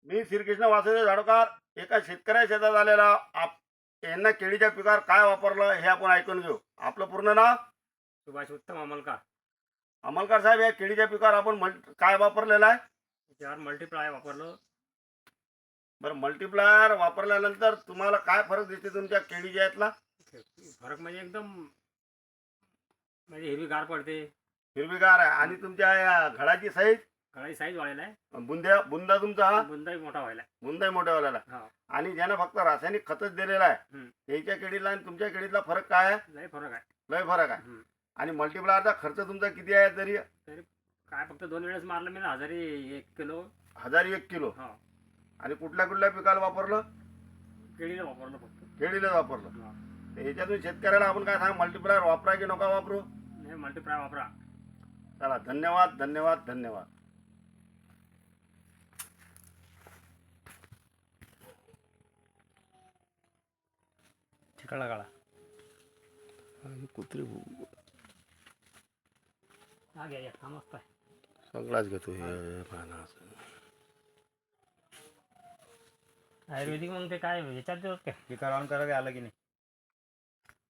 मी श्रीकृष्ण वासुदेव झाडोकार एका शेतकऱ्या शेतात आलेला यांना केळीच्या पिकावर काय वापरलं हे आपण ऐकून घेऊ. आपलं पूर्ण नाव? सुभाष उत्तम अमलकार. अमलकार साहेब, या केळीच्या पिकावर आपण काय वापरलेलं आहे? त्यावर मल्टीप्लाय वापरलं. बरं, मल्टीप्लायर वापरल्यानंतर तुम्हाला काय फरक दिसते तुमच्या केळीच्या यातला? फरक म्हणजे एकदम म्हणजे हिरवीगार पडते. हिरवीगार आहे. आणि तुमच्या या घडाची साईज? घडाची साईज वाढलेला आहे. बुंदा तुमचा हा बुंदाही मोठा व्हायला. बुंदाही मोठा व्हायला. हा. आणि ज्यानं फक्त रासायनिक खतच दिलेलं आहे त्याच्या केळीला आणि तुमच्या केळीतला फरक काय आहे? लय फरक आहे. लय फरक आहे. आणि मल्टीप्लायरचा खर्च तुमचा किती आहे तरी? काय फक्त 2 वेळेस मारलं मी ना, 1001 किलो. 1001 किलो. हा. आणि कुठल्या कुठल्या पिकाला वापरलं? केळीला वापरलं फक्त. केळीला वापरलं. याच्यातून शेतकऱ्याला आपण काय सांग, मल्टीप्लायर वापरा की नका वापरू? नाही, मल्टीप्लाय वापरा. चला, धन्यवाद धन्यवाद धन्यवाद. चिकळा काळा कुत्री हा घ्या या. हा मस्त आहे. सगळाच घेतो हे पाना. आयुर्वेदिक मग ते काय ह्याच्यात काय पिकाला ऑन करायला आलं की नाही?